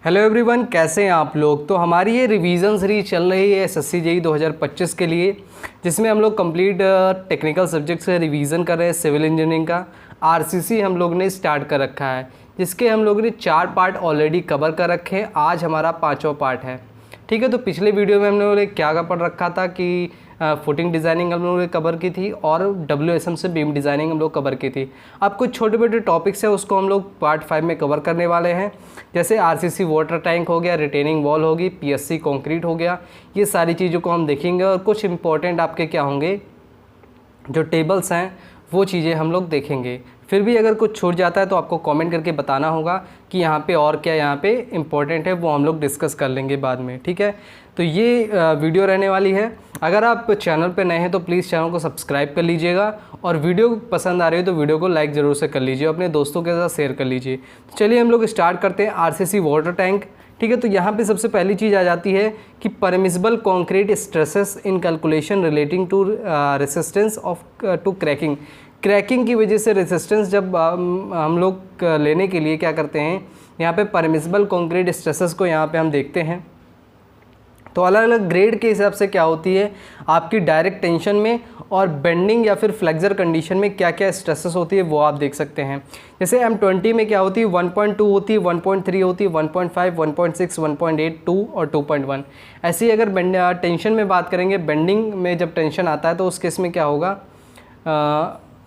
Hello everyone, कैसे हैं आप लोग। तो हमारी ये रिवीजन सीरीज चल रही है एसएससी जेईई 2025 के लिए, जिसमें हम लोग कंप्लीट टेक्निकल सब्जेक्ट से रिवीजन कर रहे हैं। सिविल इंजीनियरिंग का आरसीसी हम लोग ने स्टार्ट कर रखा है, जिसके हम लोगों ने 4 पार्ट ऑलरेडी कवर कर रखे हैं। आज हमारा 5वां पार्ट है। ठीक है, तो पिछले वीडियो में हम लोगों ने क्या पढ़ रखा था कि फुटिंग डिज़ाइनिंग हम लोगों ने कवर की थी और WSM से बीम डिज़ाइनिंग हम लोग कवर की थी। अब कुछ छोटे मोटे टॉपिक्स हैं, उसको हम लोग पार्ट 5 में कवर करने वाले हैं। जैसे आरसीसी वाटर टैंक हो गया, रिटेनिंग वॉल होगी, पीएससी कंक्रीट हो गया, ये सारी चीज़ों को हम देखेंगे। और कुछ इंपॉर्टेंट आपके क्या होंगे, जो टेबल्स हैं वो चीज़ें हम लोग देखेंगे। फिर भी अगर कुछ छूट जाता है तो आपको कमेंट करके बताना होगा कि यहाँ पे और क्या यहाँ पे इम्पोर्टेंट है, वो हम लोग डिस्कस कर लेंगे बाद में। ठीक है, तो ये वीडियो रहने वाली है। अगर आप चैनल पे नए हैं तो प्लीज़ चैनल को सब्सक्राइब कर लीजिएगा, और वीडियो पसंद आ रही है तो वीडियो को लाइक ज़रूर से कर लीजिए, अपने दोस्तों के साथ शेयर कर लीजिए। तो चलिए हम लोग स्टार्ट करते हैं आरसीसी वाटर टैंक। ठीक है, तो यहाँ पे सबसे पहली चीज़ आ जाती है कि permissible concrete stresses in calculation relating to resistance of to cracking की वजह से रेसिस्टेंस जब हम लोग लेने के लिए क्या करते हैं, यहाँ पे परमिसिबल कॉन्क्रीट स्ट्रेसेस को यहाँ पे हम देखते हैं। तो अलग अलग ग्रेड के हिसाब से क्या होती है आपकी डायरेक्ट टेंशन में और बेंडिंग या फिर फ्लेक्सर कंडीशन में क्या क्या स्ट्रेसेस होती है वो आप देख सकते हैं। जैसे M20 में क्या होती है, 1.2 होती है, 1.3 होती है, 1.5, 1.6, 1.8, 2 और 2.1। ऐसे ही अगर टेंशन में बात करेंगे, बेंडिंग में जब टेंशन आता है तो उस केस में क्या होगा,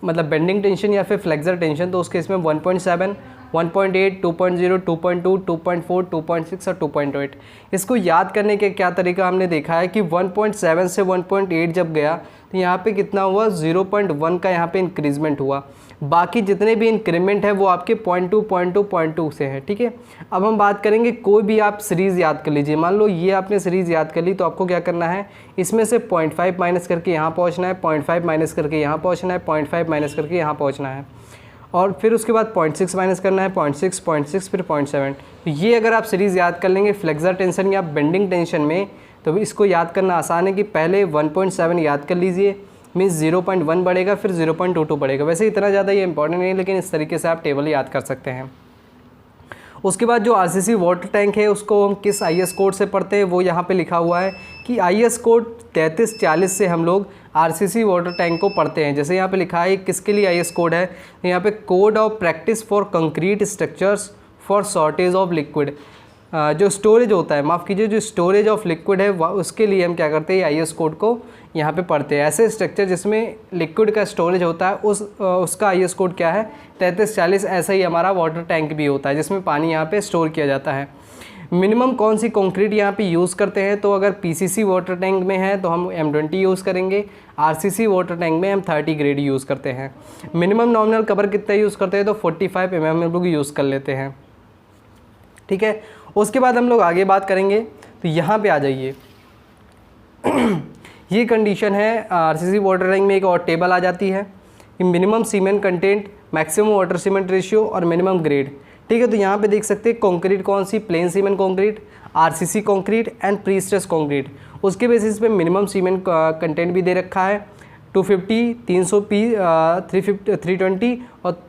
मतलब बेंडिंग टेंशन या फिर फ्लेक्सर टेंशन, तो उस केस में 1.7, 1.8, 2.0, 2.2, 2.4, 2.6 और 2.8। इसको याद करने के क्या तरीका हमने देखा है कि 1.7 से 1.8 जब गया तो यहाँ पे कितना हुआ, 0.1 का यहाँ पे इंक्रीजमेंट हुआ। बाकी जितने भी इंक्रीमेंट है वो आपके 0.2, 0.2, 0.2 से है। ठीक है, अब हम बात करेंगे, कोई भी आप सीरीज़ याद कर लीजिए। मान लो ये आपने सीरीज़ याद कर ली, तो आपको क्या करना है, इसमें से 0.5 माइनस करके यहाँ पहुँचना है, 0.5 माइनस करके यहाँ पहुँचना है, 0.5 माइनस करके यहाँ पहुँचना है, और फिर उसके बाद 0.6 माइनस करना है, 0.6, 0.6 फिर 0.7। तो ये अगर आप सीरीज़ याद कर लेंगे फ्लेक्सर टेंशन या बेंडिंग टेंशन में, तो इसको याद करना आसान है कि पहले 1.7 याद कर लीजिए, मीन्स 0.1 बढ़ेगा, फिर 0.22 बढ़ेगा। वैसे इतना ज़्यादा ये इंपॉर्टेंट नहीं है, लेकिन इस तरीके से आप टेबल याद कर सकते हैं। उसके बाद जो आरसीसी वाटर टैंक है उसको हम किस IS कोड से पढ़ते हैं, वो यहाँ पे लिखा हुआ है कि IS कोड 3340 से हम लोग आरसीसी वाटर टैंक को पढ़ते हैं। जैसे यहाँ पे लिखा है किसके लिए IS कोड है, यहाँ पे code of practice for concrete structures for shortage of liquid. जो स्टोरेज होता है, माफ़ कीजिए, जो स्टोरेज ऑफ लिक्विड है उसके लिए हम क्या करते हैं, IS कोड को यहाँ पे पढ़ते हैं। ऐसे स्ट्रक्चर जिसमें लिक्विड का स्टोरेज होता है उसका IS कोड क्या है, 3340। ऐसा ही हमारा वाटर टैंक भी होता है जिसमें पानी यहाँ पे स्टोर किया जाता है। मिनिमम कौन सी कंक्रीट यहाँ पे यूज़ करते हैं, तो अगर PCC वाटर टैंक में है तो हम M20 यूज़ करेंगे, RCC वाटर टैंक में हम 30 ग्रेड यूज़ करते हैं। मिनिमम नॉमिनल कवर कितना यूज़ करते हैं, तो 45 mm हम लोग यूज़ कर लेते हैं। ठीक है, उसके बाद हम लोग आगे बात करेंगे। तो यहाँ पे आ जाइए ये कंडीशन है आरसीसी वाटर टैंक में। एक और टेबल आ जाती है कि minimum cement content, maximum water cement ratio और मिनिमम ग्रेड। ठीक है, तो यहाँ पे देख सकते हैं कंक्रीट कौन सी, plain cement concrete, RCC concrete and prestressed concrete. उसके बेसिस पे मिनिमम सीमेंट कंटेंट भी दे रखा है, 250, 300 पी, 320 और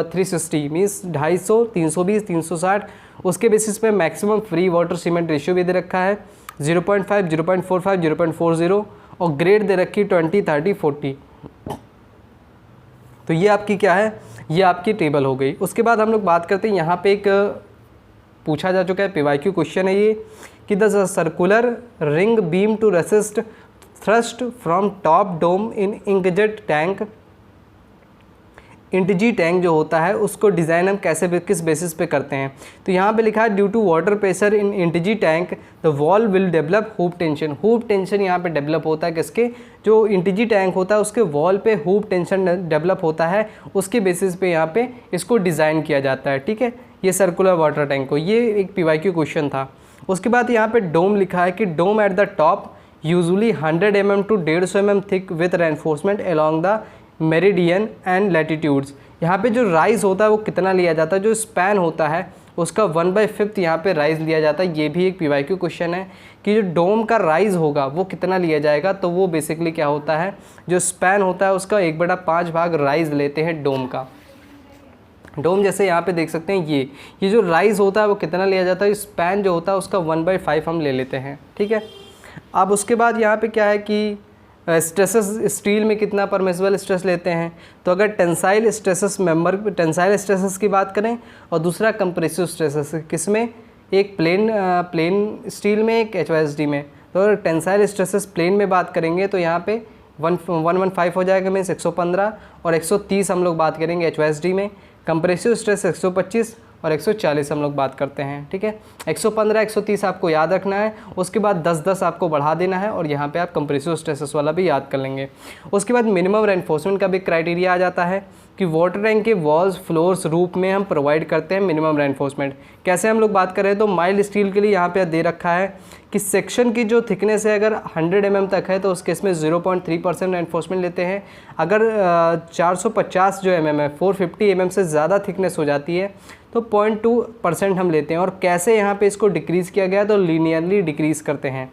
360, मीन्स 250, 320, 360। उसके बेसिस पे maximum free water cement ratio भी दे रखा है 0.5, 0.45, 0.40, और ग्रेड दे रखी 20, 30, 40। तो ये आपकी क्या है, ये आपकी टेबल हो गई। उसके बाद हम लोग बात करते हैं, यहाँ पे एक पूछा जा चुका है PYQ क्वेश्चन है ये कि the circular ring beam to resist thrust from top dome in Intze tank. Intze tank जो होता है उसको डिज़ाइन हम कैसे, किस बेसिस पे करते हैं, तो यहाँ पे लिखा है due to water pressure in Intze tank the wall will develop hoop tension. Hoop tension यहाँ पे डेवलप होता है किसके, जो इंटजी टैंक होता है उसके वॉल पे हुप टेंशन डेवलप होता है, उसके बेसिस पे यहाँ पे इसको डिज़ाइन किया जाता है। ठीक है, ये सर्कुलर वाटर टैंक को, ये एक PYQ क्वेश्चन था। उसके बाद यहाँ पे डोम लिखा है कि dome at the top usually 100 mm to 150 mm thick with reinforcement along the meridian and latitudes. यहाँ पे जो राइज होता है वो कितना लिया जाता है, जो स्पैन होता है उसका 1/5 यहाँ पे राइज लिया जाता है। ये भी एक PYQ क्वेश्चन है कि जो डोम का राइज होगा वो कितना लिया जाएगा, तो वो बेसिकली क्या होता है, जो स्पैन होता है उसका 1/5 भाग राइज लेते हैं डोम का। डोम जैसे यहाँ पे देख सकते हैं, ये जो राइज होता है वो कितना लिया जाता है, स्पैन जो होता है उसका 1/5 हम ले लेते हैं, ठीक है। अब उसके बाद यहाँ पे क्या है कि स्ट्रेसेस स्टील में कितना परमिसिबल स्ट्रेस लेते हैं, तो अगर टेंसाइल स्ट्रेसेस टेंसाइल स्ट्रेसेस की बात करें और दूसरा कंप्रेसिव स्ट्रेसेस, किसमें, एक प्लेन स्टील में, एक HYSD में। तो अगर टेंसाइल स्ट्रेसेस प्लेन में बात करेंगे तो यहाँ पे 115 हो जाएगा, मीन्स 115, और 130 हम लोग बात करेंगे HYSD में। कंप्रेसिव स्ट्रेस 125 और 140 हम लोग बात करते हैं, ठीक है। 115 130 आपको याद रखना है, उसके बाद 10-10 आपको बढ़ा देना है, और यहाँ पे आप कंप्रेसिव स्ट्रेसेस वाला भी याद कर लेंगे। उसके बाद मिनिमम रेनफोर्समेंट का भी क्राइटेरिया आ जाता है कि वाटर टैंक के वॉल्स, फ्लोर्स, रूफ में हम प्रोवाइड करते हैं मिनिमम रेनफोर्समेंट। कैसे हम लोग बात करें तो माइल्ड स्टील के लिए यहाँ पे दे रखा है कि सेक्शन की जो थिकनेस है अगर 100 mm तक है तो उस केस में 0.3% रेनफोर्समेंट लेते हैं। अगर 450 जो mm है, 450 mm से ज़्यादा थिकनेस हो जाती है तो 0.2% हम लेते हैं। और कैसे यहाँ पे इसको डिक्रीज़ किया गया तो लीनियरली डिक्रीज़ करते हैं।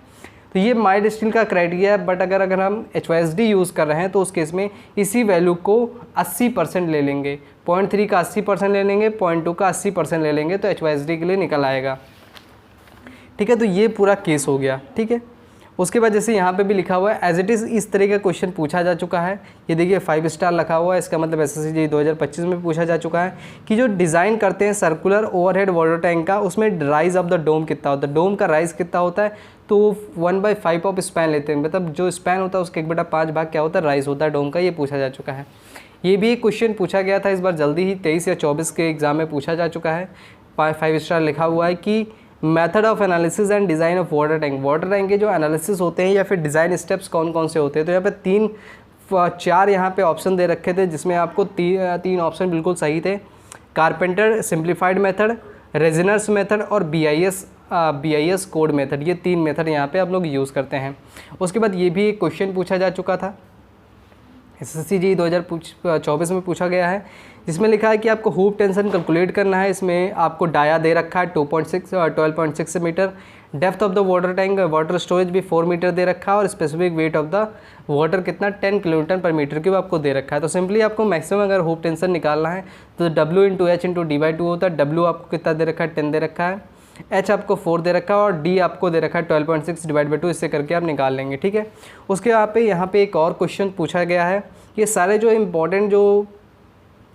तो ये माइल्ड स्टील का क्राइटेरिया है, बट अगर हम HYSD यूज़ कर रहे हैं तो उस केस में इसी वैल्यू को 80% ले लेंगे, 0.3 का 80% ले लेंगे, 0.2 का 80% ले लेंगे, तो HYSD के लिए निकल आएगा, ठीक है। तो ये पूरा केस हो गया, ठीक है। उसके बाद जैसे यहाँ पे भी लिखा हुआ है एज इट इज़, इस तरह का क्वेश्चन पूछा जा चुका है। ये देखिए 5 स्टार लिखा हुआ है, इसका मतलब SSC JEE 2025 में पूछा जा चुका है कि जो डिज़ाइन करते हैं सर्कुलर ओवरहेड वाटर टैंक का, उसमें राइज ऑफ द डोम कितना होता है, डोम का राइज कितना होता है, तो 1/5 ऑफ स्पैन लेते हैं, मतलब जो स्पैन होता है उसके 1/5 भाग क्या होता है, राइज होता है डोम का। ये पूछा जा चुका है। ये भी एक क्वेश्चन पूछा गया था इस बार जल्दी ही, 23 या 24 के एग्जाम में पूछा जा चुका है। 5 स्टार लिखा हुआ है कि method of analysis and design of water tank के जो एनालिसिस होते हैं या फिर डिज़ाइन स्टेप्स कौन कौन से होते हैं। तो यहाँ पे 4 यहाँ पे ऑप्शन दे रखे थे, जिसमें आपको 3 ऑप्शन बिल्कुल सही थे। कारपेंटर सिंप्लीफाइड मेथड, रेजिनर्स मेथड और BIS कोड मेथड, ये 3 मेथड यहाँ पे आप लोग यूज़ करते हैं। उसके बाद ये भी एक क्वेश्चन पूछा जा चुका था, SSC JEE 2024 में पूछा गया है, जिसमें लिखा है कि आपको हुप टेंशन कैलकुलेट करना है। इसमें आपको डाया दे रखा है 12.6 metre, depth of the water tank, water storage भी 4 मीटर दे रखा है, और specific weight of the water कितना 10 किलोन्यूटन पर मीटर क्यूब आपको दे रखा है। तो सिंपली आपको मैक्सिमम अगर हुप टेंशन निकालना है तो W/H/D/2 होता है। W आपको कितना दे रखा है, 10 दे रखा है, H आपको 4 दे रखा है, और D आपको दे रखा है 12.6 डिवाइड बाई 2, इससे करके आप निकाल लेंगे, ठीक है। उसके यहाँ पे एक और क्वेश्चन पूछा गया है। ये सारे जो इम्पोर्टेंट जो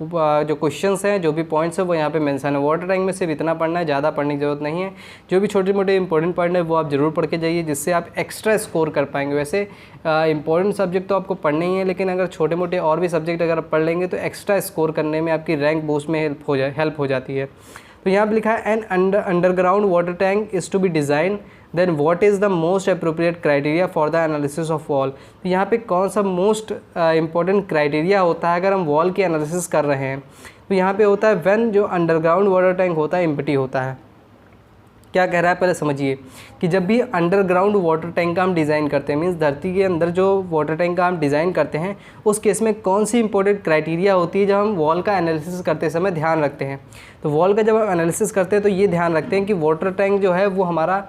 क्वेश्चंस हैं, जो भी पॉइंट्स हैं वो यहाँ पे मेंशन है। वाटर टैंक में सिर्फ इतना पढ़ना है, ज़्यादा पढ़ने की ज़रूरत नहीं है। जो भी छोटे मोटे इंपॉर्टेंट पॉइंट है वो आप ज़रूर पढ़ के जाइए, जिससे आप एक्स्ट्रा स्कोर कर पाएंगे। वैसे इंपॉर्टेंट सब्जेक्ट तो आपको पढ़ने ही है, लेकिन अगर छोटे मोटे और भी सब्जेक्ट अगर आप पढ़ लेंगे तो एक्स्ट्रा स्कोर करने में आपकी रैंक बूस्ट में हेल्प हो जाती है। तो यहाँ पर लिखा है an underground water tank is to be design, then what is the most appropriate criteria for the analysis of wall. तो यहाँ पे कौन सा मोस्ट इंपॉर्टेंट क्राइटेरिया होता है अगर हम वॉल की एनालिसिस कर रहे हैं। तो यहाँ पे होता है व्हेन जो अंडरग्राउंड वाटर टैंक होता है एम्प्टी होता है। क्या कह रहा है पहले समझिए कि जब भी अंडरग्राउंड वाटर टैंक का हम डिज़ाइन करते हैं, मीन्स धरती के अंदर जो वाटर टैंक का हम डिज़ाइन करते हैं, उस केस में कौन सी इंपॉर्टेंट क्राइटेरिया होती है जब हम वॉल का एनालिसिस करते समय ध्यान रखते हैं। तो वॉल का जब हम एनालिसिस करते हैं तो ये ध्यान रखते हैं कि वाटर टैंक जो है वो हमारा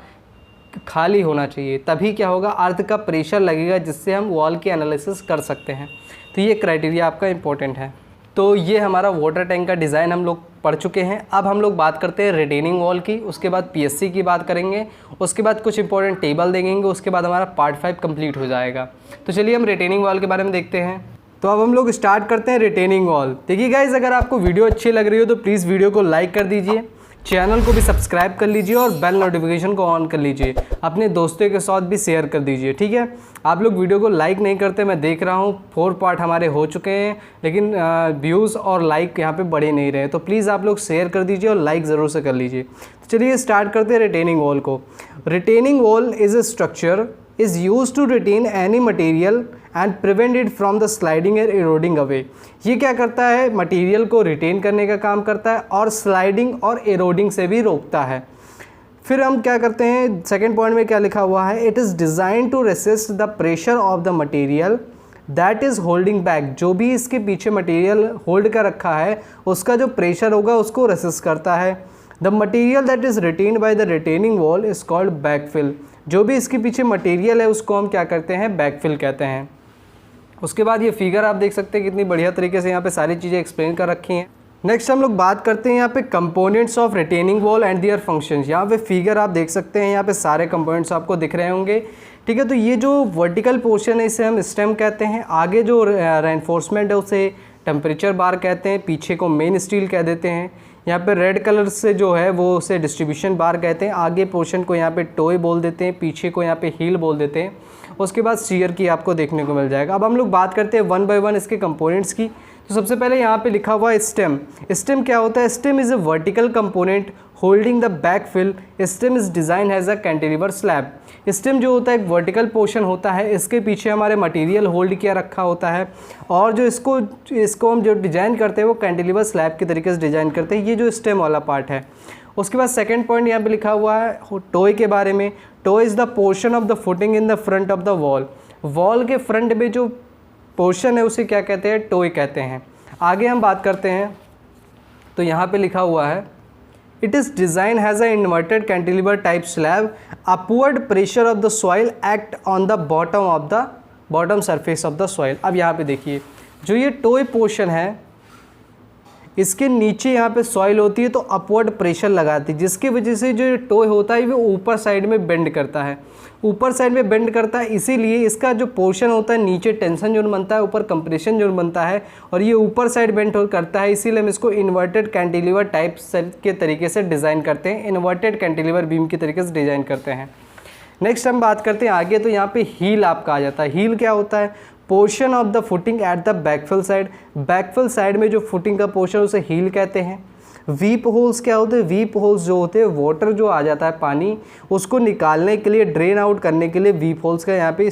खाली होना चाहिए, तभी क्या होगा, अर्थ का प्रेशर लगेगा, जिससे हम वॉल की एनालिसिस कर सकते हैं। तो ये क्राइटेरिया आपका इंपॉर्टेंट है। तो ये हमारा वाटर टैंक का डिज़ाइन हम लोग पढ़ चुके हैं। अब हम लोग बात करते हैं रिटेनिंग वॉल की, उसके बाद PSC की बात करेंगे, उसके बाद कुछ इंपॉर्टेंट टेबल देखेंगे, उसके बाद हमारा पार्ट 5 कंप्लीट हो जाएगा। तो चलिए हम रिटेनिंग वॉल के बारे में देखते हैं। तो अब हम लोग स्टार्ट करते हैं रिटेनिंग वॉल। देखिए गाइज, अगर आपको वीडियो अच्छी लग रही हो तो प्लीज़ वीडियो को लाइक कर दीजिए, चैनल को भी सब्सक्राइब कर लीजिए और बेल नोटिफिकेशन को ऑन कर लीजिए। अपने दोस्तों के साथ भी शेयर कर दीजिए, ठीक है। आप लोग वीडियो को लाइक नहीं करते, मैं देख रहा हूँ 4 पार्ट हमारे हो चुके हैं, लेकिन व्यूज़ और लाइक यहाँ पे बढ़े नहीं रहे। तो प्लीज़ आप लोग शेयर कर दीजिए और लाइक ज़रूर से कर लीजिए। तो चलिए स्टार्ट करते हैं रिटेनिंग वॉल को। Retaining wall is a structure is used to retain any material and prevent it from the sliding and eroding away। ये क्या करता है, मटेरियल को रिटेन करने का काम करता है और स्लाइडिंग और एरोडिंग से भी रोकता है। फिर हम क्या करते हैं, सेकेंड पॉइंट में क्या लिखा हुआ है, it is design to resist the pressure of the material that is holding back. जो भी इसके पीछे मटेरियल होल्ड कर रखा है उसका जो प्रेशर होगा उसको रेसिस्ट करता है। The material that is retained by the retaining wall is called backfill. जो भी इसके पीछे मटेरियल है उसको हम क्या करते हैं, बैकफिल कहते हैं। उसके बाद ये फिगर आप देख सकते हैं कितनी बढ़िया तरीके से यहाँ पे सारी चीज़ें एक्सप्लेन कर रखी हैं। नेक्स्ट हम लोग बात करते हैं यहाँ पे components of retaining wall and their functions. यहाँ पे फिगर आप देख सकते हैं, यहाँ पे सारे कंपोनेंट्स आपको दिख रहे होंगे, ठीक है। तो ये जो वर्टिकल पोर्शन है इसे हम स्टेम कहते हैं, आगे जो रेनफोर्समेंट है उसे टेम्परेचर बार कहते हैं, पीछे को मेन स्टील कह देते हैं। यहाँ पे रेड कलर से जो है वो उसे डिस्ट्रीब्यूशन बार कहते हैं, आगे पोर्शन को यहाँ पे टोय बोल देते हैं, पीछे को यहाँ पे हील बोल देते हैं। उसके बाद शियर की आपको देखने को मिल जाएगा। अब हम लोग बात करते हैं वन बाय वन इसके कंपोनेंट्स की। तो सबसे पहले यहाँ पे लिखा हुआ है स्टेम। स्टेम क्या होता है? Stem is a vertical component holding the back fill. Stem is design has a cantilever slab. Stem जो होता है एक वर्टिकल पोर्शन होता है, इसके पीछे हमारे मटेरियल होल्ड किया रखा होता है, और जो इसको हम जो डिज़ाइन करते हैं वो कैंटिलीवर स्लैब के तरीके से डिज़ाइन करते हैं। ये जो स्टेम वाला पार्ट है। उसके बाद सेकंड पॉइंट यहाँ पे लिखा हुआ है टोय के बारे में। Toy is the portion of the footing in the front of the wall. Wall के फ्रंट में जो पोर्शन है उसे क्या कहते हैं? टोय कहते हैं। आगे हम बात करते हैं तो यहाँ पे लिखा हुआ है it is design has a inverted cantilever type slab. Upward pressure of the soil act on the bottom surface of the soil. अब यहाँ पे देखिए जो ये टोय पोर्शन है इसके नीचे यहाँ पे सॉइल होती है तो अपवर्ड प्रेशर लगाती है, जिसकी वजह से जो टोय होता है वो ऊपर साइड में बेंड करता है, ऊपर साइड में बेंड करता है। इसीलिए इसका जो पोर्शन होता है नीचे टेंशन जोन बनता है, ऊपर कंप्रेशन जोन बनता है, और ये ऊपर साइड बेंड करता है। इसीलिए हम इसको इन्वर्टेड कैंटिलीवर टाइप के तरीके से डिज़ाइन करते हैं, इन्वर्टेड कैंटिलीवर बीम के तरीके से डिज़ाइन करते हैं। नेक्स्ट हम बात करते हैं आगे, तो यहाँ पे हील आपका आ जाता है। हील क्या होता है? Portion of the footing at the backfill side. Backfill side में जो फुटिंग का पोर्शन उसे हील कहते हैं। वीप होल्स क्या होते हैं? वीप होल्स जो होते हैं वाटर जो आ जाता है पानी उसको निकालने के लिए, ड्रेन आउट करने के लिए वीप होल्स का यहाँ पे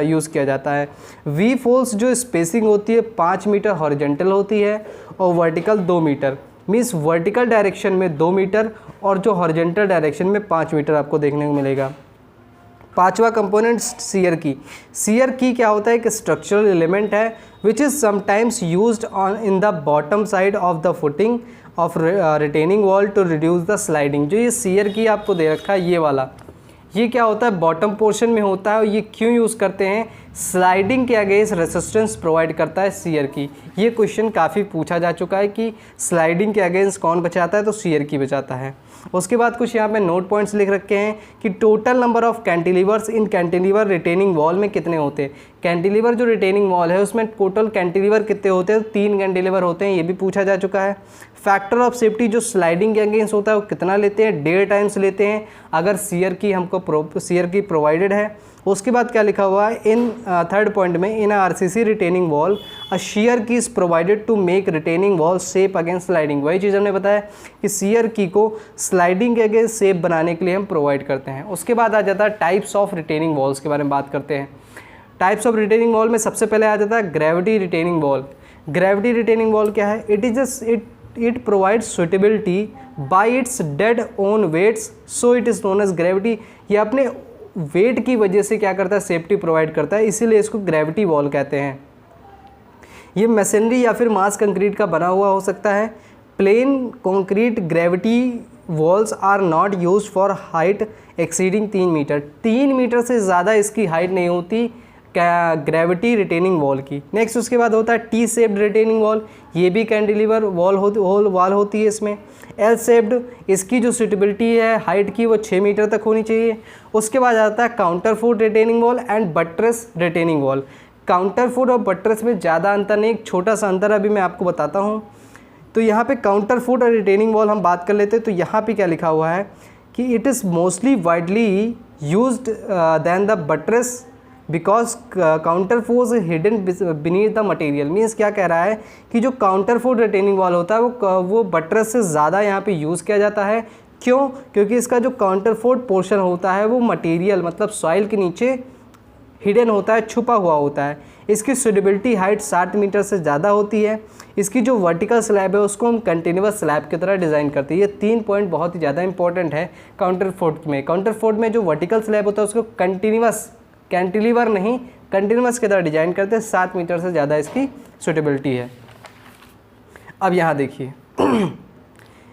यूज़ किया जाता है। वीप होल्स जो स्पेसिंग होती है 5 मीटर हॉरिजॉन्टल होती है और वर्टिकल 2 मीटर। मीन्स वर्टिकल डायरेक्शन में 2 मीटर और जो हॉरिजॉन्टल डायरेक्शन में 5 मीटर आपको देखने को मिलेगा। पांचवा कंपोनेंट शियर की। शियर की क्या होता है? एक स्ट्रक्चरल एलिमेंट है which is sometimes used on in the bottom side of the footing of retaining wall to reduce the sliding. जो ये शियर की आपको दे रखा है ये वाला, ये क्या होता है? बॉटम पोर्शन में होता है। और ये क्यों यूज़ करते हैं? स्लाइडिंग के अगेंस्ट रेसिस्टेंस प्रोवाइड करता है शियर की। ये क्वेश्चन काफ़ी पूछा जा चुका है कि स्लाइडिंग के अगेंस्ट कौन बचाता है? तो शियर की बचाता है। उसके बाद कुछ यहाँ पे नोट पॉइंट्स लिख रखे हैं कि total number of cantilevers in cantilever retaining wall में कितने होते हैं। कैंटिलीवर जो रिटेनिंग वॉल है उसमें टोटल कैंटिलीवर कितने होते हैं? 3 कैंटिलीवर होते हैं, ये भी पूछा जा चुका है। फैक्टर ऑफ सेफ्टी जो स्लाइडिंग के अगेंस्ट होता है वो कितना लेते हैं? 1.5 टाइम्स लेते हैं अगर शियर की हमको शियर की प्रोवाइडेड है। उसके बाद क्या लिखा हुआ है इन थर्ड पॉइंट में, in RCC retaining wall a shear key is provided to make retaining wall safe against sliding. वही चीज़ हमने बताया कि शियर की को स्लाइडिंग के अगेंस्ट सेफ बनाने के लिए हम प्रोवाइड करते हैं। उसके बाद आ जाता है टाइप्स ऑफ रिटेनिंग वॉल्स के बारे में बात करते हैं। टाइप्स ऑफ रिटेनिंग वॉल में सबसे पहले आ जाता है gravity retaining wall. Gravity retaining wall क्या है? It provides suitability by its dead own weights, so it is known as gravity. ये अपने वेट की वजह से क्या करता है? सेफ्टी प्रोवाइड करता है, इसीलिए इसको ग्रेविटी वॉल कहते हैं। ये मशीनरी या फिर मास कंक्रीट का बना हुआ हो सकता है। Plain concrete gravity walls are not use for height exceeding 3 metre. 3 metre से ज़्यादा इसकी हाइट नहीं होती क्या ग्रेविटी रिटेनिंग वॉल की। नेक्स्ट उसके बाद होता है टी शेप्ड रिटेनिंग वॉल। ये भी कैंटिलीवर वॉल होती है इसमें। एल शेप्ड, इसकी जो सूटेबिलिटी है हाइट की वो 6 मीटर तक होनी चाहिए। उसके बाद आता है counter foot retaining wall and buttress retaining wall. Counter foot और बट्रेस में ज़्यादा अंतर नहीं, एक छोटा सा अंतर अभी मैं आपको बताता हूँ। तो यहाँ पे काउंटर फुट और रिटेनिंग वॉल हम बात कर लेते हैं। तो यहाँ पे क्या लिखा हुआ है कि it is mostly widely used than the buttress because counter force hidden beneath the material. Means क्या कह रहा है कि जो काउंटर फोर्स रिटेनिंग वॉल होता है वो बट्रेस से ज़्यादा यहाँ पे यूज़ किया जाता है। क्यों? क्योंकि इसका जो काउंटर फोर्स पोर्शन होता है वो मटेरियल मतलब सॉइल के नीचे हिडन होता है, छुपा हुआ होता है। इसकी सूटेबिलिटी हाइट 60 मीटर से ज़्यादा होती है। इसकी जो वर्टिकल स्लैब है उसको हम कंटिन्यूअस स्लैब की तरह डिज़ाइन करते हैं। ये 3 पॉइंट बहुत ही ज़्यादा इंपॉर्टेंट है काउंटर फोर्ट में। काउंटर फोर्ट में जो वर्टिकल स्लैब होता है उसको कंटिन्यूअस, कैंटिलीवर नहीं, कंटिन्यूअस की तरह डिजाइन करते हैं। 7 मीटर से ज़्यादा इसकी सूटेबिलिटी है। अब यहाँ देखिए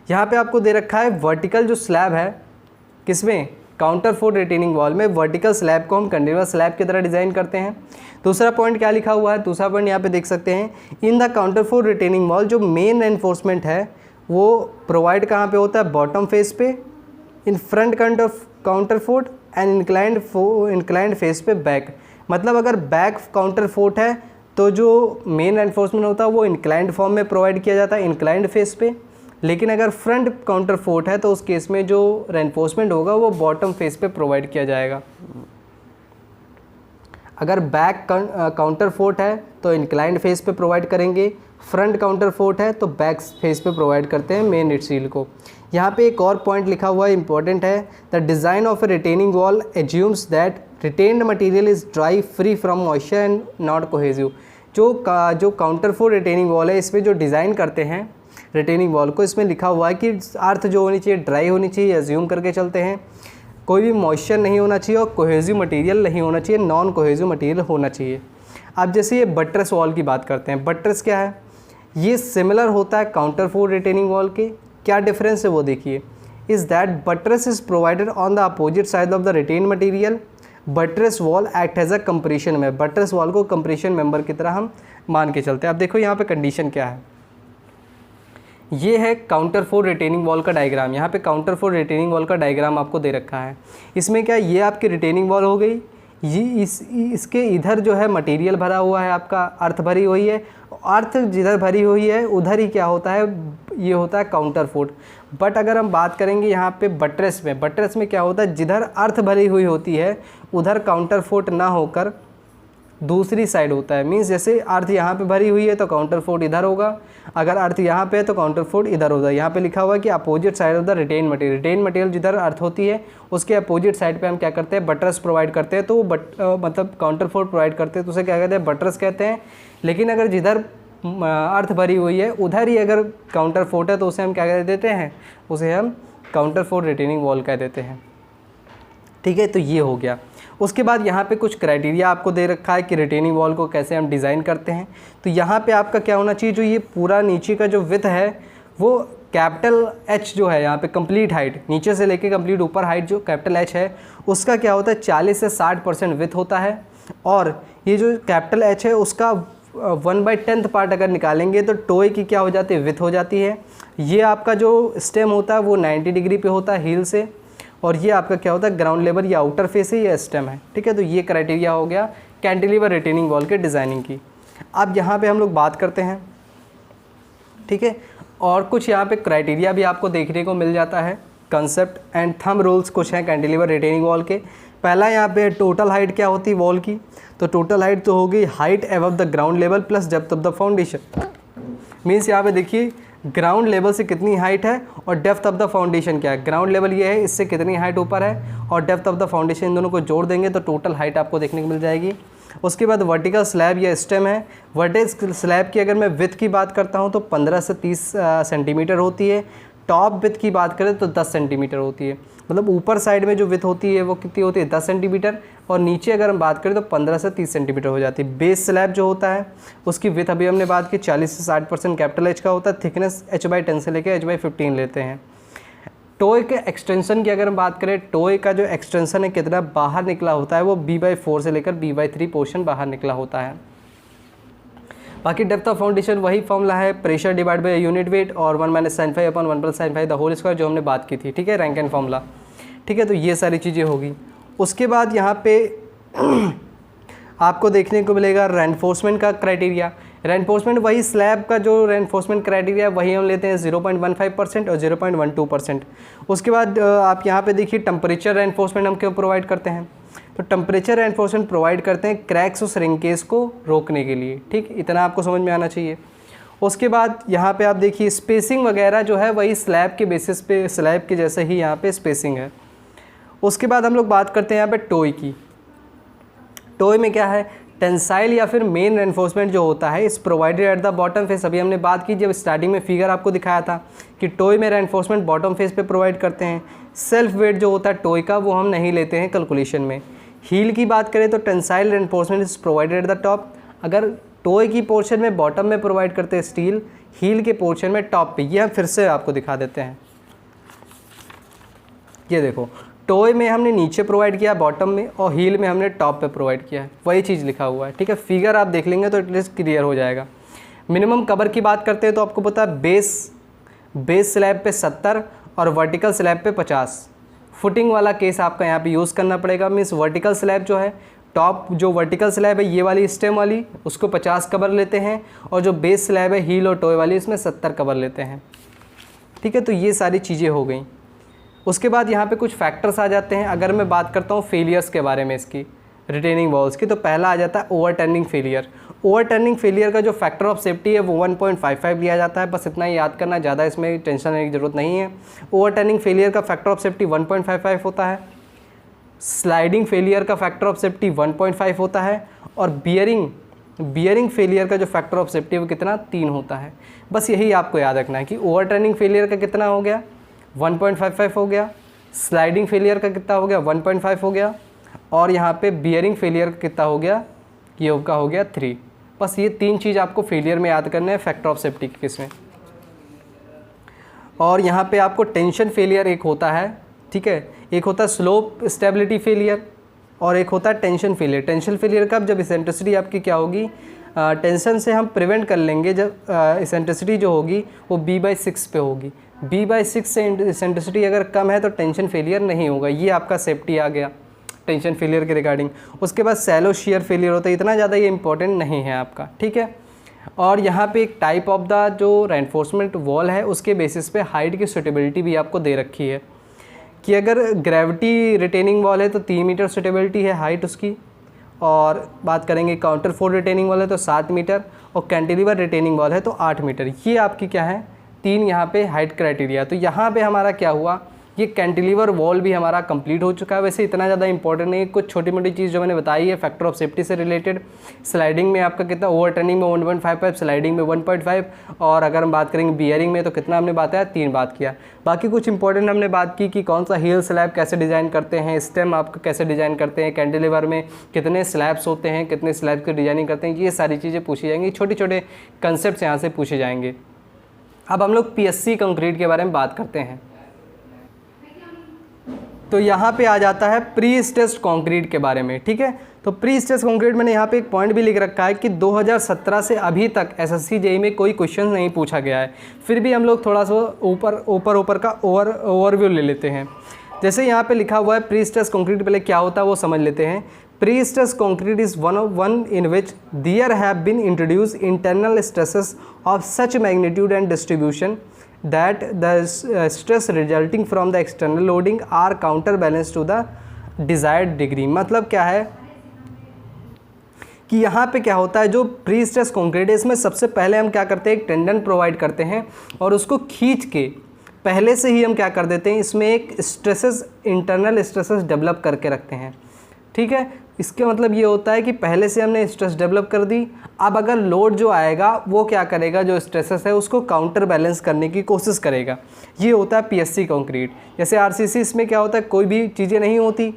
यहाँ पे आपको दे रखा है वर्टिकल जो स्लैब है किसमें? काउंटर फोर्स रिटेनिंग वॉल में वर्टिकल स्लैब को हम कंटिन्यूअस स्लैब की तरह डिज़ाइन करते हैं। दूसरा पॉइंट क्या लिखा हुआ है, दूसरा पॉइंट यहाँ पे देख सकते हैं, in the counter force retaining wall जो मेन एनफोर्समेंट है वो प्रोवाइड कहाँ पे होता है, बॉटम फेस पे, in front counter fort and inclined face पे बैक। मतलब अगर बैक काउंटर फोर्ट है तो जो मेन एनफोर्समेंट होता है वो इंक्लाइंड फॉर्म में प्रोवाइड किया जाता है इंक्लाइंड फेस पे, लेकिन अगर फ्रंट काउंटर फोर्ट है तो उस केस में जो रेनफोर्समेंट होगा वो बॉटम फेस पे प्रोवाइड किया जाएगा। अगर बैक काउंटर फोर्ट है तो इंक्लाइंड फेस पे प्रोवाइड करेंगे, फ्रंट काउंटर फोर्ट है तो बैक फेस पे प्रोवाइड करते हैं मेन स्टील को। यहाँ पे एक और पॉइंट लिखा हुआ है, इंपॉर्टेंट है, the design of A retaining wall assumes that retained material is dry, free from moisture and not cohesive. जो काउंटर फोर्ट रिटेनिंग वॉल है इसमें जो डिज़ाइन करते हैं रिटेनिंग वॉल को, इसमें लिखा हुआ है कि अर्थ जो होनी चाहिए ड्राई होनी चाहिए, एज्यूम करके चलते हैं, कोई भी मॉइस्चर नहीं होना चाहिए और कोहेसिव मटेरियल नहीं होना चाहिए, नॉन कोहेसिव मटेरियल होना चाहिए। अब जैसे ये बट्रेस वॉल की बात करते हैं, बट्रेस क्या है, ये सिमिलर होता है काउंटर फोर्ट रिटेनिंग वॉल के। क्या डिफरेंस है वो देखिए, is that buttress is provided on the opposite side of the retain material. Buttress wall act as a compression में, बट्रेस वॉल को कंप्रेशन मेंबर की तरह हम मान के चलते हैं। अब देखो यहाँ पे कंडीशन क्या है, ये है काउंटर फोर्ट रिटेनिंग वॉल का डायग्राम। यहाँ पे काउंटर फोर्ट रिटेनिंग वॉल का डायग्राम आपको दे रखा है। इसमें क्या, ये आपकी रिटेनिंग वॉल हो गई, ये इसके इधर जो है मटेरियल भरा हुआ है, आपका अर्थ भरी हुई है, अर्थ जिधर भरी हुई है उधर ही क्या होता है, ये होता है काउंटर फोर्ट। बट अगर हम बात करेंगे यहाँ पे बट्रेस में, बट्रेस में क्या होता है, जिधर अर्थ भरी हुई होती है उधर काउंटर फोर्ट ना होकर दूसरी साइड होता है। मीन्स जैसे अर्थ यहाँ पे भरी हुई है तो काउंटर फोर्ट इधर होगा, अगर अर्थ यहाँ पे है तो काउंटर फोर्ट इधर होगा। यहाँ पे लिखा हुआ है कि opposite side of the retain material, retain material जिधर अर्थ होती है उसके अपोजिट साइड पे हम क्या करते हैं, बट्रेस प्रोवाइड करते हैं। तो वो मतलब काउंटर फोर्ट प्रोवाइड करते हैं तो उसे क्या कहते हैं, बट्रेस कहते हैं। लेकिन अगर जिधर अर्थ भरी हुई है उधर ही अगर काउंटर फोर्ट है तो उसे हम क्या कह देते हैं, उसे हम काउंटर फोर्ट रिटेनिंग वॉल कह देते हैं। ठीक है, तो ये हो गया। उसके बाद यहाँ पे कुछ क्राइटेरिया आपको दे रखा है कि रिटेनिंग वॉल को कैसे हम डिज़ाइन करते हैं। तो यहाँ पे आपका क्या होना चाहिए, जो ये पूरा नीचे का जो विड्थ है वो कैपिटल H जो है, यहाँ पे कंप्लीट हाइट नीचे से लेके कंप्लीट ऊपर हाइट जो कैपिटल H है उसका क्या होता है 40 से 60% विड्थ होता है। और ये जो कैपिटल H है उसका 1/10 पार्ट अगर निकालेंगे तो टोए की क्या हो जाती है, विड्थ हो जाती है। ये आपका जो स्टेम होता है वो 90 डिग्री पे होता है हील से, और ये आपका क्या होता है ग्राउंड लेवल या आउटर फेस है या स्टेम है। ठीक है, तो ये क्राइटेरिया हो गया कैंटिलीवर रिटेनिंग वॉल के डिज़ाइनिंग की। अब यहाँ पे हम लोग बात करते हैं, ठीक है, और कुछ यहाँ पे क्राइटेरिया भी आपको देखने को मिल जाता है, कंसेप्ट एंड थंब रूल्स कुछ हैं कैंटिलीवर रिटेनिंग वॉल के। पहला यहाँ पे टोटल हाइट क्या होती है वॉल की, तो टोटल हाइट तो होगी height above the ground level plus depth of the foundation. Means यहाँ पे देखिए ग्राउंड लेवल से कितनी हाइट है और डेप्थ ऑफ द फाउंडेशन क्या है। ग्राउंड लेवल ये है, इससे कितनी हाइट ऊपर है, और डेप्थ ऑफ द फाउंडेशन, इन दोनों को जोड़ देंगे तो टोटल हाइट आपको देखने को मिल जाएगी। उसके बाद वर्टिकल स्लैब या स्टेम है। वर्टिकल स्लैब की अगर मैं विड्थ की बात करता हूँ तो 15 से 30 सेंटीमीटर होती है। टॉप विड्थ की बात करें तो 10 सेंटीमीटर होती है। मतलब ऊपर साइड में जो विड्थ होती है वो कितनी होती है, 10 सेंटीमीटर, और नीचे अगर हम बात करें तो 15 से 30 सेंटीमीटर हो जाती है। बेस स्लैब जो होता है उसकी विड्थ अभी हमने बात की 40 से 60% कैपिटल H का होता है। थिकनेस H/10 से लेकर H/15 लेते हैं। टोए के एक्सटेंशन की अगर हम बात करें, टोए का जो एक्सटेंशन है कितना बाहर निकला होता है वो B/4 से लेकर B/3 पोर्शन बाहर निकला होता है। बाकी डेप्थ ऑफ फाउंडेशन वही फॉर्मूला है, pressure divide by unit weight और 1 - sin⁵ upon 1 + sin⁵ the whole square, जो हमने बात की थी। ठीक है, रैंक एंड फॉर्मूला। ठीक है, तो ये सारी चीज़ें होगी। उसके बाद यहाँ पे आपको देखने को मिलेगा रेनफोर्समेंट का क्राइटेरिया। रेनफोर्समेंट वही स्लैब का जो रेनफोर्समेंट क्राइटेरिया वही हम लेते हैं 0.15% और 0.12%। उसके बाद आप यहाँ पे देखिए टेम्परेचर रेनफोर्समेंट हम क्यों प्रोवाइड करते हैं, तो टेम्परेचर रेनफोर्समेंट प्रोवाइड करते हैं क्रैक्स और श्रिंकेज को रोकने के लिए। ठीक, इतना आपको समझ में आना चाहिए। उसके बाद यहाँ पे आप देखिए स्पेसिंग वगैरह जो है वही स्लैब के बेसिस पे, स्लैब के जैसे ही यहाँ पे स्पेसिंग है। उसके बाद हम लोग बात करते हैं यहाँ पे टोए की। टोए में क्या है, टेंसाइल या फिर मेन रेनफोर्समेंट जो होता है इस provided at the bottom face. अभी हमने बात की जब स्टार्टिंग में फिगर आपको दिखाया था कि टोए में रेनफोर्समेंट बॉटम फेस पे प्रोवाइड करते हैं। सेल्फ वेट जो होता है टोए का वो हम नहीं लेते हैं कैलकुलेशन में। हील की बात करें तो tensile reinforcement is provided eight the top. अगर टोए की पोर्शन में बॉटम में प्रोवाइड करते हैं स्टील, हील के पोर्शन में टॉप पे। ये हम फिर से आपको दिखा देते हैं। ये देखो टॉय में हमने नीचे प्रोवाइड किया बॉटम में, और हील में हमने टॉप पे प्रोवाइड किया है, वही चीज़ लिखा हुआ है। ठीक है, फिगर आप देख लेंगे तो एटलीस्ट क्लियर हो जाएगा। मिनिमम कवर की बात करते हैं तो आपको पता है बेस स्लैब पे 70 और वर्टिकल स्लैब पे 50। फुटिंग वाला केस आपका यहाँ पे यूज़ करना पड़ेगा। मीन्स वर्टिकल स्लैब जो है, टॉप जो वर्टिकल स्लैब है ये वाली स्टेम वाली, उसको 50 कवर लेते हैं, और जो बेस स्लैब है हील और टॉय वाली, इसमें 70 कवर लेते हैं। ठीक है, तो ये सारी चीज़ें हो गई। उसके बाद यहाँ पे कुछ फैक्टर्स आ जाते हैं। अगर मैं बात करता हूँ फेलियर्स के बारे में इसकी, रिटेनिंग वॉल्स की, तो पहला आ जाता है ओवरटर्निंग फेलियर। ओवरटर्निंग फेलियर का जो फैक्टर ऑफ सेफ्टी है वो 1.55 लिया जाता है। बस इतना ही याद करना, ज़्यादा इसमें टेंशन लेने की ज़रूरत नहीं है। ओवरटर्निंग फेलियर का फैक्टर ऑफ सेफ्टी 1.55 होता है। स्लाइडिंग फेलियर का फैक्टर ऑफ सेफ्टी 1.5 होता है, और बियरिंग फेलियर का जो फैक्टर ऑफ सेफ्टी है वो कितना, 3 होता है। बस यही आपको याद रखना है कि ओवरटर्निंग फेलियर का कितना हो गया, 1.55 हो गया, स्लाइडिंग फेलियर का कितना हो गया, 1.5 हो गया, और यहाँ पे बियरिंग फेलियर का कितना हो गया, ये उसका हो गया 3। बस ये 3 चीज़ आपको फेलियर में याद करना है फैक्टर ऑफ सेफ्टी के केस में। और यहाँ पे आपको टेंशन फेलियर एक होता है, ठीक है, एक होता है स्लोप स्टेबिलिटी फेलियर, और एक होता है टेंशन फेलियर। टेंशन फेलियर कब, जब इसेंट्रिसिटी आपकी क्या होगी, टेंशन से हम प्रिवेंट कर लेंगे जब इसेंट्रिसिटी जो होगी वो b/6 पे होगी। b/6 से इसेंट्रिसिटी अगर कम है तो टेंशन फेलियर नहीं होगा। ये आपका सेफ्टी आ गया टेंशन फेलियर के रिगार्डिंग। उसके बाद सैलो शेयर फेलियर होता है, इतना ज़्यादा ये इंपॉर्टेंट नहीं है आपका। ठीक है, और यहाँ पे एक टाइप ऑफ द जो रेनफोर्समेंट वॉल है उसके बेसिस पे हाइट की सुटेबिलिटी भी आपको दे रखी है कि अगर ग्रेविटी रिटेनिंग वॉल है तो 3 मीटर सुटेबिलिटी है हाइट उसकी, और बात करेंगे काउंटर फोर्स रिटेनिंग वॉल है तो 7 मीटर, और कैंटिलीवर रिटेनिंग वॉल है तो 8 मीटर। ये आपकी क्या है, 3 यहाँ पे हाइट क्राइटेरिया। तो यहाँ पे हमारा क्या हुआ, ये कैंटिलीवर वॉल भी हमारा कंप्लीट हो चुका है। वैसे इतना ज़्यादा इंपॉर्टेंट नहीं है, कुछ छोटी मोटी चीज़ जो मैंने बताई है फैक्टर ऑफ सेफ्टी से रिलेटेड। स्लाइडिंग में आपका कितना, ओवरटर्निंग में 1.55, स्लाइडिंग में 1.5, और अगर हम बात करेंगे बियरिंग में तो कितना हमने बताया, 3 बात किया। बाकी कुछ इंपॉर्टेंट हमने बात की कि कौन सा हील स्लैब कैसे डिज़ाइन करते हैं, स्टेम आपका कैसे डिज़ाइन करते हैं, कैंटिलीवर में कितने स्लैब्स होते हैं, कितने स्लैब की डिजाइनिंग करते हैं, ये सारी चीज़ें पूछी जाएंगी। छोटे छोटे कंसेप्ट यहाँ से पूछे जाएंगे। अब हम लोग PSC कंक्रीट के बारे में बात करते हैं। तो यहाँ पे आ जाता है प्री स्ट्रेस्ड कंक्रीट के बारे में। ठीक है, तो प्री स्ट्रेस्ड कंक्रीट मैंने यहाँ पे एक पॉइंट भी लिख रखा है कि 2017 से अभी तक SSC JEE में कोई क्वेश्चन नहीं पूछा गया है। फिर भी हम लोग थोड़ा सा ऊपर का ओवरव्यू ले लेते हैं। जैसे यहाँ पे लिखा हुआ है प्री स्ट्रेस्ड कंक्रीट, पहले क्या होता है वो समझ लेते हैं। Prestressed concrete is one in which there have been introduce internal stresses of such magnitude and distribution that the stress resulting from the external loading are counterbalanced to the desired degree। मतलब क्या है कि यहाँ पे क्या होता है, जो प्री स्ट्रेस कंक्रीट है इसमें सबसे पहले हम क्या करते हैं, एक टेंडन प्रोवाइड करते हैं और उसको खींच के पहले से ही हम क्या कर देते हैं, इसमें एक स्ट्रेसेस, इंटरनल स्ट्रेसेस डेवलप करके रखते हैं। ठीक है, इसके मतलब ये होता है कि पहले से हमने स्ट्रेस डेवलप कर दी। अब अगर लोड जो आएगा वो क्या करेगा, जो स्ट्रेसेस है उसको काउंटर बैलेंस करने की कोशिश करेगा। ये होता है PSC कंक्रीट। जैसे RCC इसमें क्या होता है, कोई भी चीज़ें नहीं होती,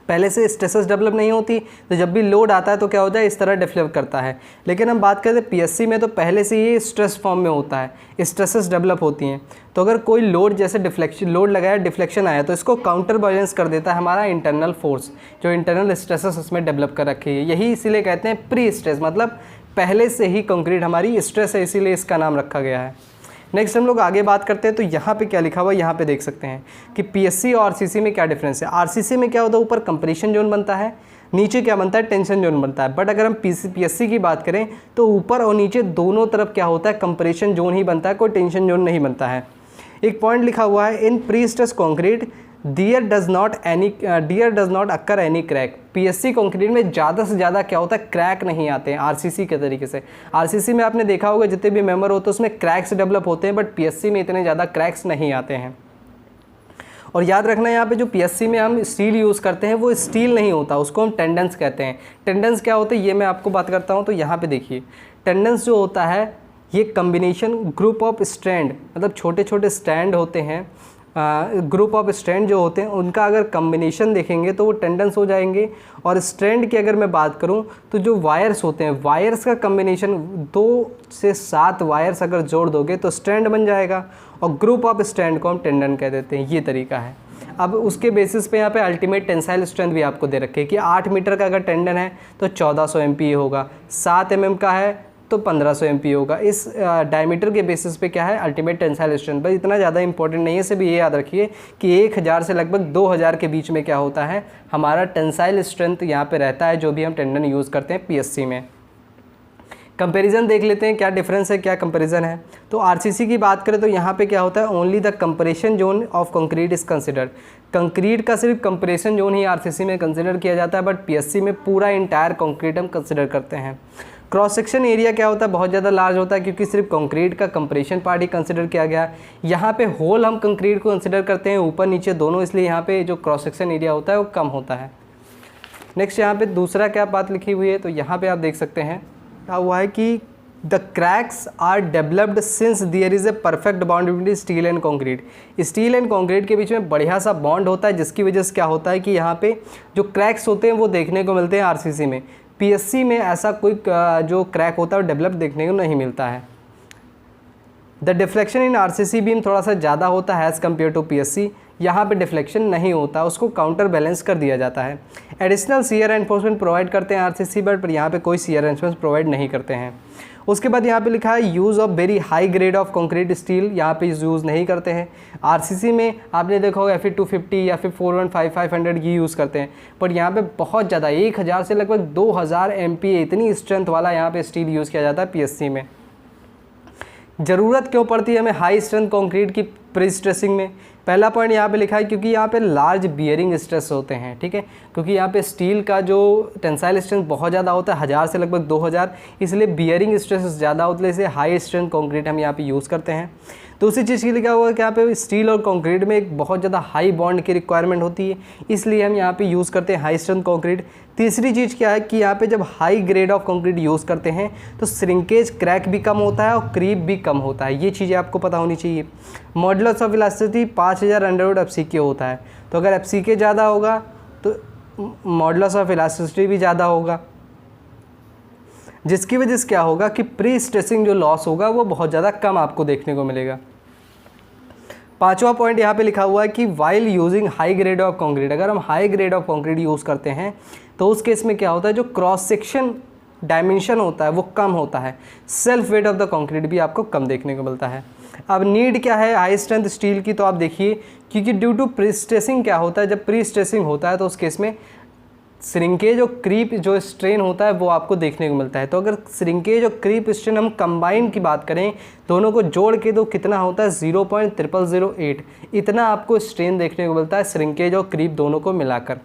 पहले से स्ट्रेसेस डेवलप नहीं होती, तो जब भी लोड आता है तो क्या होता है, इस तरह डेवलप करता है। लेकिन हम बात करते हैं PSC में तो पहले से ये स्ट्रेस फॉर्म में होता है, स्ट्रेसेस डेवलप होती हैं। तो अगर कोई लोड जैसे डिफ्लेक्शन, लोड लगाया, डिफ्लेक्शन आया, तो इसको काउंटर बैलेंस कर देता है हमारा इंटरनल फोर्स, जो इंटरनल स्ट्रेसेस उसमें डेवलप कर रखी है। यही इसीलिए कहते हैं प्री स्ट्रेस, मतलब पहले से ही कंक्रीट हमारी स्ट्रेस है, इसीलिए इसका नाम रखा गया है। नेक्स्ट हम लोग आगे बात करते हैं। तो यहाँ पे क्या लिखा हुआ है, यहाँ पे देख सकते हैं कि PSC और RCC में क्या डिफरेंस है। RCC में क्या होता है, ऊपर कंप्रेशन जोन बनता है, नीचे क्या बनता है, टेंशन जोन बनता है। बट अगर हम PSC की बात करें तो ऊपर और नीचे दोनों तरफ क्या होता है, कंप्रेशन जोन ही बनता है, कोई टेंशन जोन नहीं बनता है। एक पॉइंट लिखा हुआ है, in prestress concrete there does not occur any crack. PSC concrete में ज़्यादा से ज़्यादा क्या होता है, क्रैक नहीं आते हैं RCC के तरीके से। RCC में आपने देखा होगा जितने भी मेंबर होते हैं उसमें क्रैक्स डेवलप होते हैं, बट PSC में इतने ज़्यादा क्रैक्स नहीं आते हैं। और याद रखना यहाँ पे जो PSC में हम स्टील यूज़ करते हैं वो स्टील नहीं होता, उसको हम टेंडेंस कहते हैं। टेंडेंस क्या होते हैं ये मैं आपको बात करता हूँ। तो यहाँ पे देखिए, टेंडेंस जो होता है ये कम्बिनेशन ग्रुप ऑफ स्ट्रैंड, मतलब छोटे छोटे स्टैंड होते हैं, ग्रुप ऑफ स्ट्रैंड जो होते हैं उनका अगर कम्बिनेशन देखेंगे तो वो टेंडेंस हो जाएंगे। और स्ट्रैंड की अगर मैं बात करूं तो जो वायर्स होते हैं, वायर्स का कम्बिनेशन 2 से 7 वायर्स अगर जोड़ दोगे तो स्ट्रैंड बन जाएगा, और ग्रुप ऑफ स्ट्रैंड को हम टेंडन कह देते हैं। ये तरीका है। अब उसके बेसिस पे यहाँ पे अल्टीमेट टेंसाइल स्ट्रेंथ भी आपको दे रखे हैं कि 8 मीटर का अगर टेंडन है तो 1400 MPa होगा, 7 mm का है तो 1500 MPa होगा। इस डायमीटर के बेसिस पे क्या है अल्टीमेट टेंसाइल स्ट्रेंथ। बस इतना ज़्यादा इंपॉर्टेंट नहीं है, सिर्फ ये याद रखिए कि 1000 से लगभग 2000 के बीच में क्या होता है हमारा टेंसाइल स्ट्रेंथ यहाँ पे रहता है, जो भी हम टेंडन यूज़ करते हैं PSC में। कंपैरिजन देख लेते हैं क्या डिफरेंस है, क्या कंपैरिजन है। तो आरसीसी की बात करें तो यहाँ पे क्या होता है, only the compression zone of concrete is considered. Concrete का सिर्फ कंप्रेशन जोन ही आरसीसी में कंसिडर किया जाता है, बट पीएससी में पूरा इंटायर कंक्रीट हम कंसिडर करते हैं। क्रॉस सेक्शन एरिया क्या होता है, बहुत ज़्यादा लार्ज होता है क्योंकि सिर्फ कंक्रीट का कंप्रेशन पार्ट ही कंसिडर किया गया। यहाँ पे होल हम कंक्रीट को कंसिडर करते हैं, ऊपर नीचे दोनों, इसलिए यहाँ पे जो क्रॉस सेक्शन एरिया होता है वो कम होता है। नेक्स्ट यहाँ पे दूसरा क्या बात लिखी हुई है, तो यहाँ पे आप देख सकते हैं क्या हुआ है कि the cracks are developed since there is a perfect bond between steel and concrete. Steel and concrete के बीच में बढ़िया सा बॉन्ड होता है, जिसकी वजह से क्या होता है कि यहाँ पे जो क्रैक्स होते हैं वो देखने को मिलते हैं आरसीसी में। पीएससी में ऐसा कोई जो क्रैक होता है वो डेवलप देखने को नहीं मिलता है। The deflection in RCC beam थोड़ा सा ज़्यादा होता है एज़ कम्पेयर टू पीएससी। यहाँ पे डिफ्लेक्शन नहीं होता, उसको काउंटर बैलेंस कर दिया जाता है। एडिशनल सीयर एनफोर्समेंट प्रोवाइड करते हैं आरसीसी, बट पर यहाँ पे कोई सीयर एनफोर्समेंट प्रोवाइड नहीं करते हैं। उसके बाद यहाँ पे लिखा है use of very high grade of concrete steel, यहाँ पे यूज़ नहीं करते हैं। आरसीसी में आपने देखा होगा Fe250 या फिर 415 500 ये यूज़ करते हैं, पर यहाँ पे बहुत ज़्यादा 1000 से लगभग 2000 MPa इतनी स्ट्रेंथ वाला यहाँ पे स्टील यूज़ किया जाता है पीएससी में। ज़रूरत क्यों पड़ती है हमें हाई स्ट्रेंथ कंक्रीट की प्री स्ट्रेसिंग में? पहला पॉइंट यहाँ पे लिखा है क्योंकि यहाँ पे लार्ज बियरिंग स्ट्रेस होते हैं, ठीक है, क्योंकि यहाँ पे स्टील का जो टेंसाइल स्ट्रेंथ बहुत ज़्यादा होता है 1000 से लगभग 2000, इसलिए बियरिंग स्ट्रेस ज़्यादा होता है, इसलिए हाई स्ट्रेंथ कंक्रीट हम यहाँ पे यूज़ करते हैं। दूसरी चीज़ की लिखा हुआ है कि यहाँ पे स्टील और कंक्रीट में एक बहुत ज़्यादा हाई बॉन्ड की रिक्वायरमेंट होती है, इसलिए हम यहाँ पे यूज़ करते हैं हाई स्ट्रेंथ कंक्रीट। तीसरी चीज़ क्या है कि यहाँ पे जब high grade of concrete use करते हैं तो श्रिंकेज क्रैक भी कम होता है और क्रीप भी कम होता है, ये चीज़ें आपको पता होनी चाहिए। Modulus of elasticity 5000 under FCK होता है, तो अगर FCK ज़्यादा होगा तो मॉडुलस ऑफ इलास्टिसिटी भी ज़्यादा होगा, जिसकी वजह से क्या होगा कि प्री स्ट्रेसिंग जो लॉस होगा वो बहुत ज़्यादा कम आपको देखने को मिलेगा। पांचवा पॉइंट यहाँ पे लिखा हुआ है कि while using high grade of concrete, अगर हम high grade of concrete use करते हैं तो उस केस में क्या होता है, जो क्रॉस सेक्शन डायमेंशन होता है वो कम होता है, self weight of the concrete भी आपको कम देखने को मिलता है। अब नीड क्या है हाई स्ट्रेंथ स्टील की, तो आप देखिए क्योंकि ड्यू टू प्री स्ट्रेसिंग क्या होता है, जब प्री स्ट्रेसिंग होता है तो उस केस में श्रिंकेज और क्रीप जो स्ट्रेन होता है वो आपको देखने को मिलता है। तो अगर श्रिंकेज और क्रीप स्ट्रेन हम कंबाइन की बात करें, दोनों को जोड़ के तो कितना होता है 0.0008, इतना आपको स्ट्रेन देखने को मिलता है श्रिंकेज और क्रीप दोनों को मिलाकर।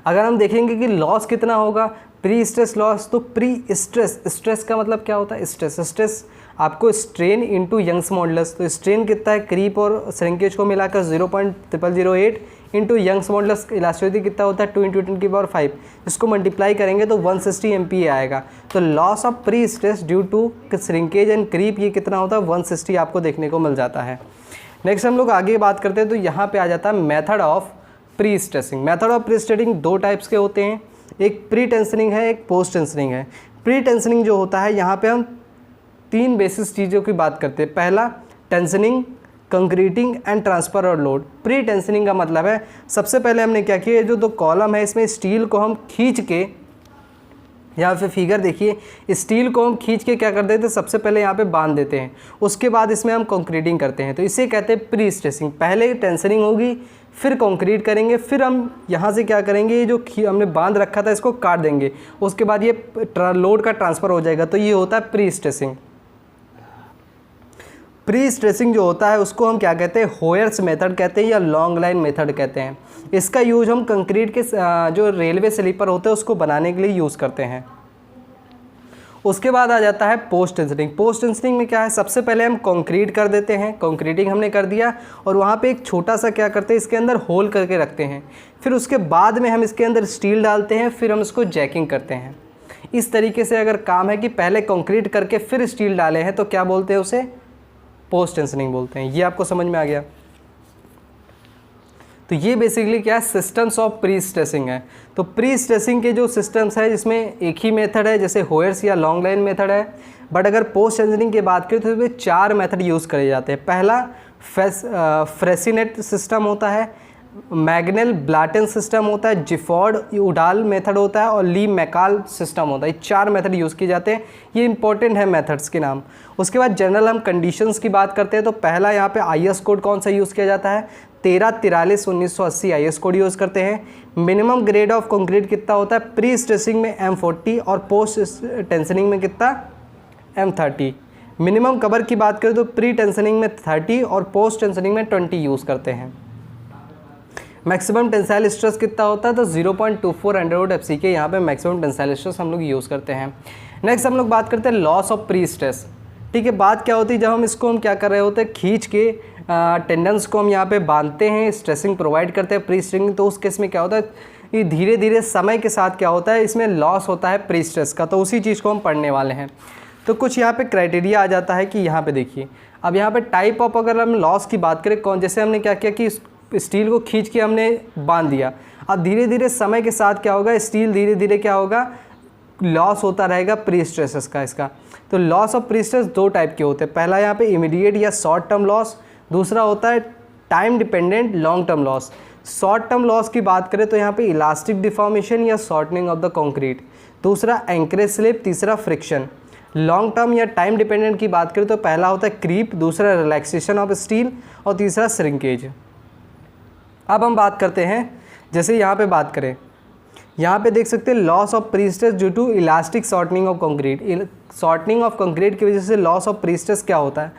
अगर हम देखेंगे कि लॉस कितना होगा प्री स्ट्रेस लॉस, तो प्री स्ट्रेस, स्ट्रेस का मतलब क्या होता है स्ट्रेस आपको स्ट्रेन इंटू यंग्स मॉडुलस, तो स्ट्रेन कितना है क्रीप और श्रिंकेज को मिलाकर 0.0008 इंटू यंग्स मॉडुलस इलास्टिसिटी कितना होता है 2 × 10⁵, इसको मल्टीप्लाई करेंगे तो 160 MPa आएगा। तो loss of prestress due to shrinkage and creep ये कितना होता है 160 आपको देखने को मिल जाता है। नेक्स्ट हम लोग आगे बात करते हैं, तो यहाँ पे आ जाता है method of pre stressing. Method of pre stressing दो टाइप्स के होते हैं, एक प्री टेंशनिंग है, एक पोस्ट टेंशनिंग है। प्री टेंशनिंग जो होता है यहाँ पे हम 3 बेसिस चीज़ों की बात करते हैं। पहला टेंशनिंग, कंक्रीटिंग एंड ट्रांसफ़र और लोड। प्री टेंशनिंग का मतलब है सबसे पहले हमने क्या किया, जो 2 कॉलम है इसमें स्टील को हम खींच के, यहाँ पे फिगर देखिए, स्टील को हम खींच के क्या कर देते हैं, सबसे पहले यहाँ पे बांध देते हैं, उसके बाद इसमें हम कंक्रीटिंग करते हैं, तो इसे कहते हैं प्री स्ट्रेसिंग। पहले टेंशनिंग होगी, फिर कंक्रीट करेंगे, फिर हम यहाँ से क्या करेंगे, ये जो हमने बांध रखा था इसको काट देंगे, उसके बाद ये लोड का ट्रांसफ़र हो जाएगा, तो ये होता है प्री स्ट्रेसिंग। प्री स्ट्रेसिंग जो होता है उसको हम क्या कहते हैं, होयर्स मेथड कहते हैं या लॉन्ग लाइन मेथड कहते हैं। इसका यूज हम कंक्रीट के जो रेलवे स्लीपर होते हैं उसको बनाने के लिए यूज़ करते हैं। उसके बाद आ जाता है पोस्ट टेंशनिंग। पोस्ट टेंशनिंग में क्या है, सबसे पहले हम कंक्रीट कर देते हैं, कंक्रीटिंग हमने कर दिया और वहाँ पे एक छोटा सा क्या करते हैं, इसके अंदर होल करके रखते हैं, फिर उसके बाद में हम इसके अंदर स्टील डालते हैं, फिर हम इसको जैकिंग करते हैं। इस तरीके से अगर काम है कि पहले कंक्रीट करके फिर स्टील डाले हैं तो क्या बोलते हैं, उसे पोस्ट टेंशनिंग बोलते हैं। ये आपको समझ में आ गया। तो ये बेसिकली क्या है, सिस्टम्स ऑफ प्री स्ट्रेसिंग है। तो प्री स्ट्रेसिंग के जो सिस्टम्स है जिसमें एक ही मेथड है, जैसे होयर्स या लॉन्ग लाइन मेथड है, बट अगर पोस्ट टेंशनिंग की बात करें तो इसमें 4 मेथड यूज़ करे जाते हैं। पहला फ्रेसिनेट सिस्टम होता है, मैग्नेल ब्लाटेन सिस्टम होता है, जिफॉर्ड उडाल मेथड होता है और ली मैकाल सिस्टम होता है। ये 4 मेथड यूज़ किए जाते हैं, ये इंपॉर्टेंट है मेथड्स के नाम। उसके बाद जनरल हम कंडीशंस की बात करते हैं तो पहला यहाँ पे IS कोड कौन सा यूज़ किया जाता है, 1343/1980 IS कोड यूज़ करते हैं। मिनिमम ग्रेड ऑफ कंक्रीट कितना होता है, प्री स्ट्रेसिंग में M40 और पोस्ट टेंशनिंग में कितना, M30। मिनिमम कवर की बात करें तो प्री टेंशनिंग में 30 और पोस्ट टेंशनिंग में 20 यूज़ करते हैं। मैक्सिमम टेंसाइल स्ट्रेस कितना होता है, तो 0.24 अंडरवुड FC के यहाँ पे मैक्सिमम टेंसाइल स्ट्रेस हम लोग यूज़ करते हैं। नेक्स्ट हम लोग बात करते हैं लॉस ऑफ प्री स्ट्रेस। ठीक है, बात क्या होती है, जब हम क्या कर रहे होते हैं, खींच के टेंडन्स को हम यहाँ पे बांधते हैं, स्ट्रेसिंग प्रोवाइड करते हैं प्री स्ट्रेसिंग, तो उस केस में क्या होता है, ये धीरे धीरे समय के साथ क्या होता है, इसमें लॉस होता है प्री स्ट्रेस का। तो उसी चीज़ को हम पढ़ने वाले हैं। तो कुछ यहाँ पे क्राइटेरिया आ जाता है कि यहाँ पे देखिए, अब यहाँ पे टाइप ऑफ अगर हम लॉस की बात करें, कौन, जैसे हमने क्या किया कि स्टील को खींच के हमने बांध दिया, अब धीरे धीरे समय के साथ क्या होगा, स्टील धीरे धीरे क्या होगा, लॉस होता रहेगा प्री स्ट्रेसेस का इसका। तो loss of pre stress 2 type के होते हैं, पहला यहाँ पे इमीडिएट या शॉर्ट टर्म लॉस, दूसरा होता है time dependent long term loss. Short term loss की बात करें तो यहाँ पे इलास्टिक डिफॉर्मेशन या शॉर्टनिंग ऑफ द कंक्रीट, दूसरा एंकरेज स्लिप, तीसरा फ्रिक्शन। लॉन्ग टर्म या टाइम डिपेंडेंट की बात करें तो पहला होता है क्रीप, दूसरा रिलैक्सेशन ऑफ स्टील और तीसरा श्रिंकेज। अब हम बात करते हैं, जैसे यहाँ पे बात करें, यहाँ पे देख सकते हैं loss of prestress due to elastic shortening of concrete. Shortening of concrete की वजह से लॉस ऑफ प्री स्ट्रेस क्या होता है,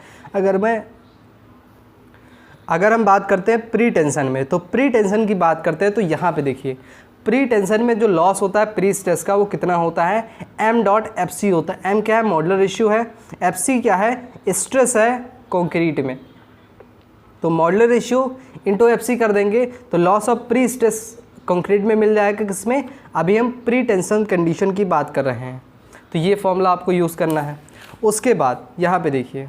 अगर हम बात करते हैं प्री टेंशन में, तो प्री टेंशन की बात करते हैं तो यहाँ पे देखिए, प्री टेंशन में जो लॉस होता है प्री स्ट्रेस का वो कितना होता है, M.FC होता है। M क्या है, मॉडुलर रेशियो है, FC क्या है, स्ट्रेस है कंक्रीट में, तो मॉडुलर रेशियो इंटू FC कर देंगे तो loss of pre stress concrete में मिल जाएगा। किसमें, अभी हम प्री टेंशन कंडीशन की बात कर रहे हैं, तो ये फॉर्मूला आपको यूज़ करना है। उसके बाद यहाँ पे देखिए,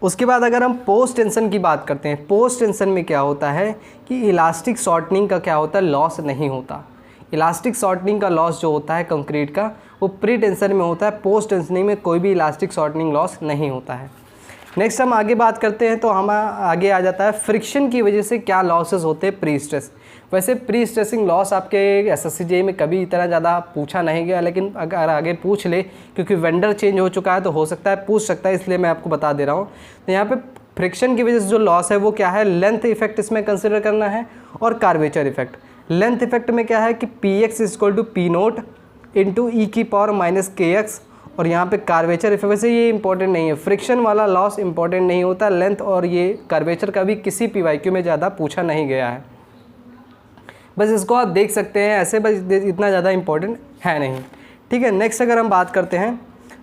उसके बाद अगर हम पोस्ट टेंशन की बात करते हैं, पोस्ट टेंशन में क्या होता है कि इलास्टिक शॉर्टनिंग का क्या होता है, लॉस नहीं होता। इलास्टिक शॉर्टनिंग का लॉस जो होता है कंक्रीट का वो प्री टेंशन में होता है, पोस्ट टेंशनिंग में कोई भी इलास्टिक शॉर्टनिंग लॉस नहीं होता है। नेक्स्ट हम आगे बात करते हैं, तो हम आगे आ जाता है फ्रिक्शन की वजह से क्या लॉसेस होते हैं प्री स्ट्रेस। वैसे प्री स्ट्रेसिंग लॉस आपके SSC JEE में कभी इतना ज़्यादा पूछा नहीं गया, लेकिन अगर आगे पूछ ले, क्योंकि वेंडर चेंज हो चुका है तो हो सकता है पूछ सकता है, इसलिए मैं आपको बता दे रहा हूँ। तो यहाँ पे फ्रिक्शन की वजह से जो लॉस है वो क्या है, लेंथ इफेक्ट इसमें कंसिडर करना है और कार्वेचर इफेक्ट। लेंथ इफेक्ट में क्या है कि Px = P0 इंटू e⁻−kx, और यहाँ पे कार्वेचर इफेक्ट, वैसे ये इंपॉर्टेंट नहीं है, फ्रिक्शन वाला लॉस इंपॉर्टेंट नहीं होता, लेंथ और ये कार्वेचर का भी किसी PYQ में ज़्यादा पूछा नहीं गया है, बस इसको आप देख सकते हैं ऐसे, बस इतना ज़्यादा इंपॉर्टेंट है नहीं। ठीक है, नेक्स्ट अगर हम बात करते हैं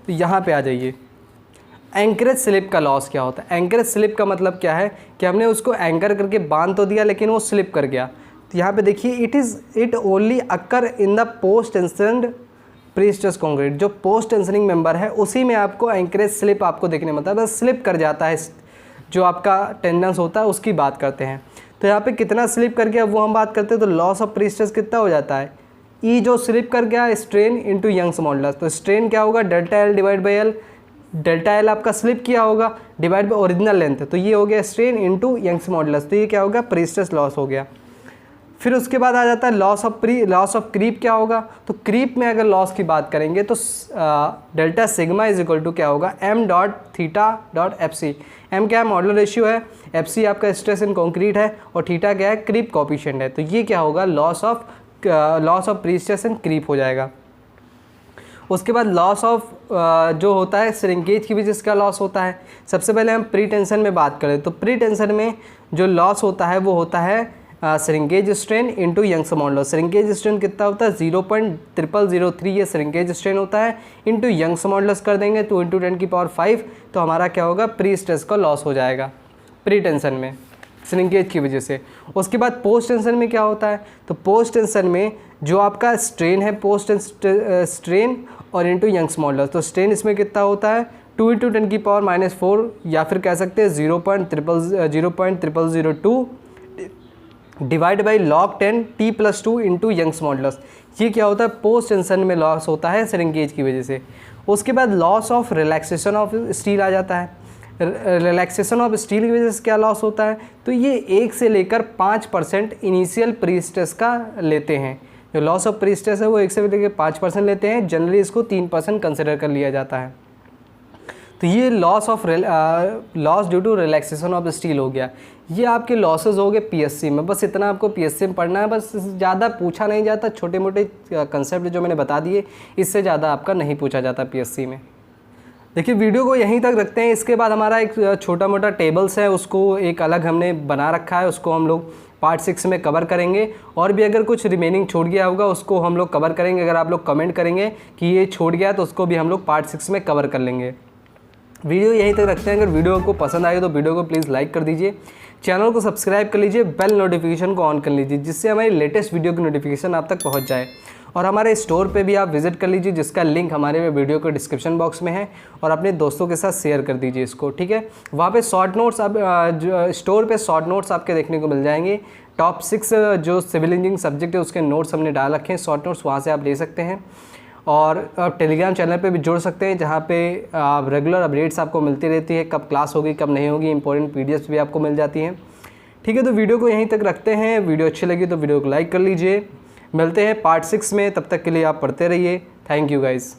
तो यहाँ पे आ जाइए, एंकरेज स्लिप का लॉस क्या होता है। एंकरेज स्लिप का मतलब क्या है कि हमने उसको एंकर करके बांध तो दिया लेकिन वो स्लिप कर गया। तो यहाँ पे देखिए, it only occur in the post tension pre stress concrete, जो पोस्ट टेंशनिंग मेंबर है उसी में आपको एंकरेज स्लिप आपको देखने मिलता है, बस स्लिप कर जाता है, जो आपका टेंडेंस होता है उसकी बात करते हैं। तो यहाँ पे कितना स्लिप कर गया वो हम बात करते हैं, तो लॉस ऑफ प्री स्ट्रेस कितना हो जाता है, ई जो स्लिप कर गया स्ट्रेन इंटू यंग्स मॉडुलस। तो स्ट्रेन क्या होगा, ΔL / L, ΔL आपका स्लिप किया होगा डिवाइड बाई ओरिजिनल लेंथ, तो ये हो गया स्ट्रेन इंटू यंग्स मॉडुलस, तो ये क्या होगा, प्री स्ट्रेस लॉस हो गया। फिर उसके बाद आ जाता है लॉस ऑफ क्रीप क्या होगा, तो क्रीप में अगर लॉस की बात करेंगे तो डेल्टा सिग्मा = क्या होगा, M.θ.FC। M क्या है, मॉडुलर रेशियो है, FC आपका स्ट्रेस इन कंक्रीट है और थीटा क्या है, क्रीप कोएफिशिएंट है। तो ये क्या होगा, loss of prestress and creep हो जाएगा। उसके बाद लॉस ऑफ जो होता है श्रिंकेज की वजह से क्या लॉस होता है। सबसे पहले हम प्री टेंशन में बात करें तो प्री टेंशन में जो लॉस होता है वो होता है shrinkage strain into Young's modulus. Shrinkage strain कितना होता है, 0.0003 ये श्रिंकेज स्ट्रेन होता है, इंटू यंग्स मॉडुलस कर देंगे 2 × 10⁵, तो हमारा क्या होगा, प्री स्ट्रेस का लॉस हो जाएगा प्री टेंशन में श्रिंकेज की वजह से। उसके बाद पोस्ट टेंशन में क्या होता है, तो पोस्ट टेंशन में जो आपका स्ट्रेन है, पोस्ट स्ट्रेन और इंटू यंग्स मॉडुलस, तो स्ट्रेन इसमें कितना होता है 2 × 10⁻⁴, या फिर कह सकते हैं 0.0002 divide by log 10 t+2 into Young's modulus. ये क्या होता है, पोस्ट टेंशन में लॉस होता है श्रिंकेज की वजह से। उसके बाद loss of relaxation of steel आ जाता है। रिलैक्सेशन ऑफ स्टील की वजह से क्या लॉस होता है, तो ये 1 से लेकर 5% इनिशियल प्री स्ट्रेस का लेते हैं। जो लॉस ऑफ प्री स्ट्रेस है वो 1 से लेकर 5% लेते हैं, जनरली इसको 3% कंसिडर कर लिया जाता है। तो ये loss due to relaxation of steel हो गया। ये आपके लॉसेस हो गए पीएससी में। बस इतना आपको पीएससी में पढ़ना है, बस ज़्यादा पूछा नहीं जाता। छोटे मोटे कंसेप्ट जो मैंने बता दिए, इससे ज़्यादा आपका नहीं पूछा जाता पीएससी में। देखिए वीडियो को यहीं तक रखते हैं। इसके बाद हमारा एक छोटा मोटा टेबल्स है, उसको एक अलग हमने बना रखा है, उसको हम लोग पार्ट 6 में कवर करेंगे। और भी अगर कुछ रिमेनिंग छूट गया होगा उसको हम लोग कवर करेंगे। अगर आप लोग कमेंट करेंगे कि ये छूट गया तो उसको भी हम लोग पार्ट 6 में कवर कर लेंगे। वीडियो यहीं तक रखते हैं। अगर वीडियो को पसंद आए तो वीडियो को प्लीज़ लाइक कर दीजिए, चैनल को सब्सक्राइब कर लीजिए, बेल नोटिफिकेशन को ऑन कर लीजिए, जिससे हमारी लेटेस्ट वीडियो की नोटिफिकेशन आप तक पहुंच जाए। और हमारे स्टोर पे भी आप विजिट कर लीजिए, जिसका लिंक हमारे वीडियो के डिस्क्रिप्शन बॉक्स में है। और अपने दोस्तों के साथ शेयर कर दीजिए इसको, ठीक है। वहाँ पे शॉर्ट नोट्स स्टोर पे शॉर्ट नोट्स आपके देखने को मिल जाएंगे। टॉप 6 जो सिविल इंजीनियरिंग सब्जेक्ट है उसके नोट्स हमने डाल रखे हैं, शॉर्ट नोट्स, वहाँ से आप ले सकते हैं। और आप टेलीग्राम चैनल पे भी जुड़ सकते हैं, जहाँ पे आप रेगुलर अपडेट्स आपको मिलती रहती है, कब क्लास होगी कब नहीं होगी, इंपॉर्टेंट पीडीएफ्स भी आपको मिल जाती हैं, ठीक है। तो वीडियो को यहीं तक रखते हैं। वीडियो अच्छी लगी तो वीडियो को लाइक कर लीजिए। मिलते हैं पार्ट 6 में, तब तक के लिए आप पढ़ते रहिए। Thank you guys.